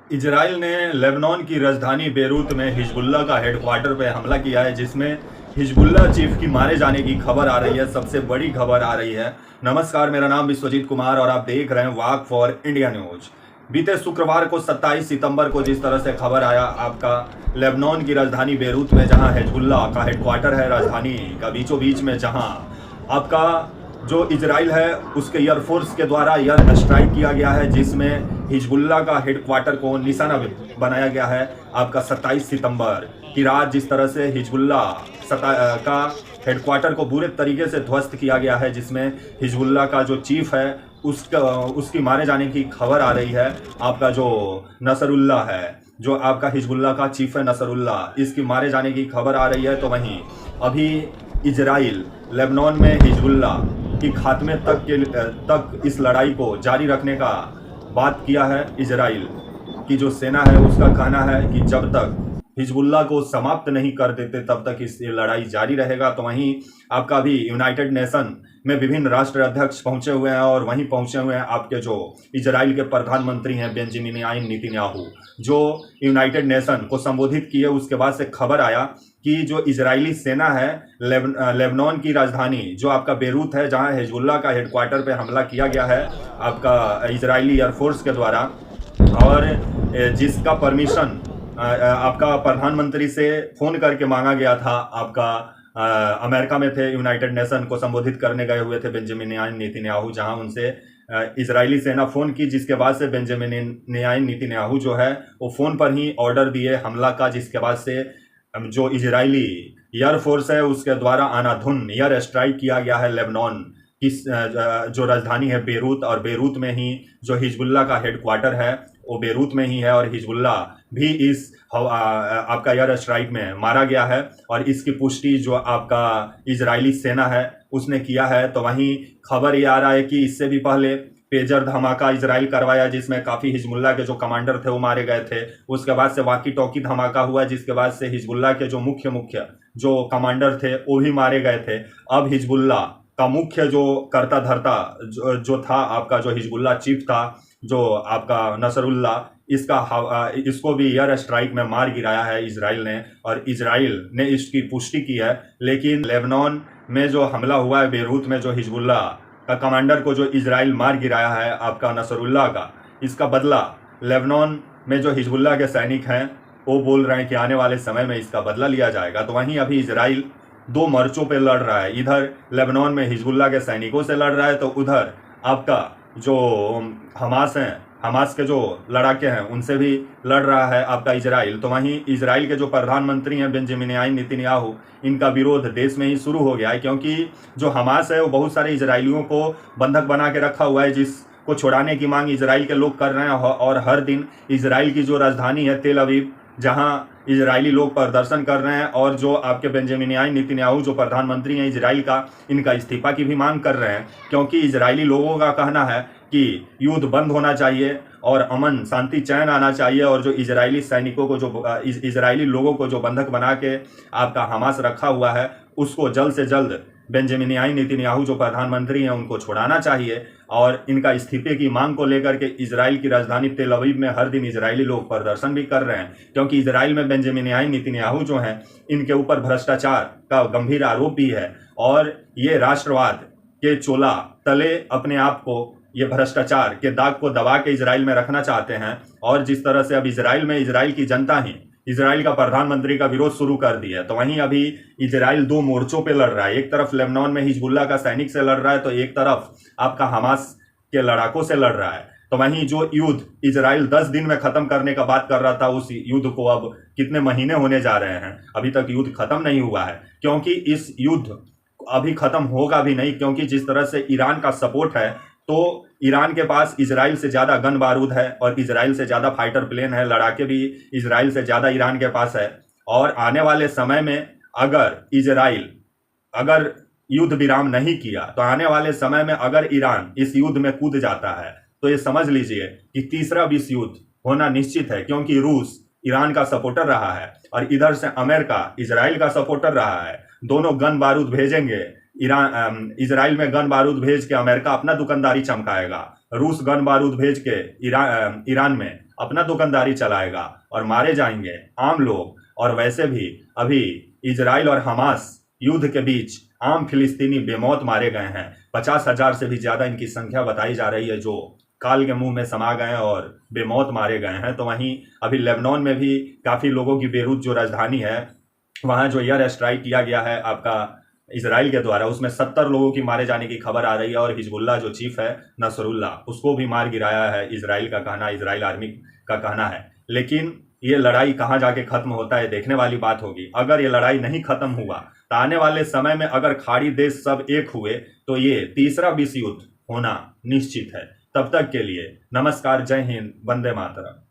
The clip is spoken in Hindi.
इजराइल ने लेबनान की राजधानी बेरूत में हिजबुल्लाह का हेडक्वार्टर पर हमला किया है, जिसमें हिजबुल्लाह चीफ की मारे जाने की खबर आ रही है। सबसे बड़ी खबर आ रही है। नमस्कार, मेरा नाम विश्वजीत कुमार और आप देख रहे हैं वाक फॉर इंडिया न्यूज। बीते शुक्रवार को 27 सितंबर को जिस तरह से खबर आया आपका लेबनान की राजधानी बेरूत में, जहां हिजबुल्लाह का हेडक्वार्टर है, राजधानी का बीचों बीच में, जहां आपका जो इजराइल है उसके एयरफोर्स के द्वारा एयर स्ट्राइक किया गया है, जिसमें हिजबुल्लाह का हेडक्वार्टर को निशाना बनाया गया है। आपका 27 सितंबर की रात जिस तरह से हिजबुल्लाह का हेडक्वार्टर को बुरे तरीके से ध्वस्त किया गया है, जिसमें हिजबुल्लाह का जो चीफ है उसकी मारे जाने की खबर आ रही है। आपका जो नसरुल्लाह है, जो आपका हिजबुल्लाह का चीफ है नसरुल्लाह, इसकी मारे जाने की खबर आ रही है। तो वहीं अभी इजराइल लेबनान में हिजबुल्लाह की खात्मे तक इस लड़ाई को जारी रखने का बात किया है। इजराइल की जो सेना है उसका कहना है कि जब तक हिजबुल्लाह को समाप्त नहीं कर देते तब तक इस लड़ाई जारी रहेगा। तो वहीं आपका भी यूनाइटेड नेशन में विभिन्न राष्ट्र अध्यक्ष पहुंचे हुए हैं और वहीं पहुंचे हुए हैं आपके जो इजराइल के प्रधानमंत्री हैं बेंजामिन नेतन्याहू, जो यूनाइटेड नेशन को संबोधित किए। उसके बाद से खबर आया कि जो इजरायली सेना है लेबनान की राजधानी जो आपका बेरूत है, जहां हिजबुल्लाह का हेडक्वार्टर पे हमला किया गया है आपका इजरायली एयरफोर्स के द्वारा, और जिसका परमिशन आपका प्रधानमंत्री से फोन करके मांगा गया था। आपका अमेरिका में थे, यूनाइटेड नेशन को संबोधित करने गए हुए थे बेंजामिन नेतन्याहू, जहां उनसे इजरायली सेना फोन की, जिसके बाद से बेंजामिन नेतन्याहू जो है वो फोन पर ही ऑर्डर दिए हमला का, जिसके बाद से जो इजरायली एयरफोर्स है उसके द्वारा आनाधुन एयर स्ट्राइक किया गया है लेबनान की जो राजधानी है बेरूत, और बेरूत में ही जो हिजबुल्लाह का हेडक्वार्टर है वो बेरूत में ही है, और हिजबुल्लाह भी इस आपका एयर स्ट्राइक में मारा गया है। और इसकी पुष्टि जो आपका इजरायली सेना है उसने किया है। तो वहीं खबर ये आ रहा है कि इससे भी पहले पेजर धमाका इजराइल करवाया, जिसमें काफ़ी हिजबुल्लाह के जो कमांडर थे वो मारे गए थे। उसके बाद से वाकी टॉकी धमाका हुआ, जिसके बाद से हिजबुल्लाह के जो मुख्य जो कमांडर थे वो भी मारे गए थे। अब हिजबुल्लाह का मुख्य जो करता धरता जो था आपका जो हिजबुल्लाह चीफ था, जो आपका नसरुल्लाह, इसको भी एयर स्ट्राइक में मार गिराया है इजराइल ने, और इजराइल ने इसकी पुष्टि की है। लेकिन लेबनान में जो हमला हुआ है बेरूत में, जो हिजबुल्लाह का कमांडर को जो इजराइल मार गिराया है आपका नसरुल्लाह का, इसका बदला लेबनान में जो हिजबुल्लाह के सैनिक हैं वो बोल रहे हैं कि आने वाले समय में इसका बदला लिया जाएगा। तो वहीं अभी इजराइल दो मोर्चों पे लड़ रहा है। इधर लेबनान में हिजबुल्लाह के सैनिकों से लड़ रहा है, तो उधर आपका जो हमास हैं, हमास के जो लड़ाके हैं उनसे भी लड़ रहा है आपका इजराइल। तो वहीं इजराइल के जो प्रधानमंत्री हैं बेंजामिन नेतन्याहू, इनका विरोध देश में ही शुरू हो गया है, क्योंकि जो हमास है वो बहुत सारे इजराइलियों को बंधक बना के रखा हुआ है, जिसको छुड़ाने की मांग इजराइल के लोग कर रहे हैं। और हर दिन इजराइल की जो राजधानी है तेल अवीव, जहां इजरायली लोग प्रदर्शन कर रहे हैं, और जो आपके बेंजामिन नेतन्याहू जो प्रधानमंत्री हैं इजराइल का, इनका इस्तीफा की भी मांग कर रहे हैं, क्योंकि इजरायली लोगों का कहना है कि युद्ध बंद होना चाहिए और अमन शांति चैन आना चाहिए, और जो इजरायली सैनिकों को जो इजरायली लोगों को जो बंधक बना के आपका हमास रखा हुआ है उसको जल्द से जल्द बेंजामिन नेतन्याहू जो प्रधानमंत्री हैं उनको छुड़ाना चाहिए। और इनका इस्तीफे की मांग को लेकर के इजराइल की राजधानी तेल अवीव में हर दिन इजरायली लोग प्रदर्शन भी कर रहे हैं, क्योंकि इजराइल में बेंजामिन नेतन्याहू जो हैं इनके ऊपर भ्रष्टाचार का गंभीर आरोप भी है, और ये राष्ट्रवाद के चोला तले अपने आप को ये भ्रष्टाचार के दाग को दबा के इजराइल में रखना चाहते हैं। और जिस तरह से अब इजराइल में इजराइल की जनता ही इजराइल का प्रधानमंत्री का विरोध शुरू कर दिया है। तो वहीं अभी इजराइल दो मोर्चों पे लड़ रहा है। एक तरफ लेबनान में हिजबुल्लाह का सैनिक से लड़ रहा है, तो एक तरफ आपका हमास के लड़ाकों से लड़ रहा है। तो वहीं जो युद्ध इजराइल 10 दिन में खत्म करने का बात कर रहा था, उस युद्ध को अब कितने महीने होने जा रहे हैं, अभी तक युद्ध खत्म नहीं हुआ है। क्योंकि इस युद्ध अभी खत्म होगा भी नहीं, क्योंकि जिस तरह से ईरान का सपोर्ट है, तो ईरान के पास इजराइल से ज़्यादा गन बारूद है और इजराइल से ज़्यादा फाइटर प्लेन है, लड़ाके भी इजराइल से ज़्यादा ईरान के पास है। और आने वाले समय में अगर इजराइल अगर युद्ध विराम नहीं किया, तो आने वाले समय में अगर ईरान इस युद्ध में कूद जाता है, तो ये समझ लीजिए कि तीसरा विश्व युद्ध होना निश्चित है, क्योंकि रूस ईरान का सपोर्टर रहा है और इधर से अमेरिका इजराइल का सपोर्टर रहा है। दोनों गन बारूद भेजेंगे, इजराइल में गन बारूद भेज के अमेरिका अपना दुकानदारी चमकाएगा, रूस गन बारूद भेज के ईरान में अपना दुकानदारी चलाएगा और मारे जाएंगे आम लोग। और वैसे भी अभी इजराइल और हमास युद्ध के बीच आम फिलिस्तीनी बेमौत मारे गए हैं। 50,000 से भी ज़्यादा इनकी संख्या बताई जा रही है जो काल के मुंह में समा गए और बेमौत मारे गए हैं। तो वहीं अभी लेबनान में भी काफ़ी लोगों की, बेरूत जो राजधानी है वहाँ जो एयर स्ट्राइक किया गया है आपका इजराइल के द्वारा, उसमें 70 लोगों की मारे जाने की खबर आ रही है। और हिजबुल्लाह जो चीफ है नसरुल्लाह, उसको भी मार गिराया है इजराइल का कहना, इजराइल आर्मी का कहना है। लेकिन ये लड़ाई कहाँ जाके खत्म होता है देखने वाली बात होगी। अगर ये लड़ाई नहीं खत्म हुआ तो आने वाले समय में अगर खाड़ी देश सब एक हुए तो ये तीसरा विश्व युद्ध होना निश्चित है। तब तक के लिए नमस्कार, जय हिंद, वंदे मातरम।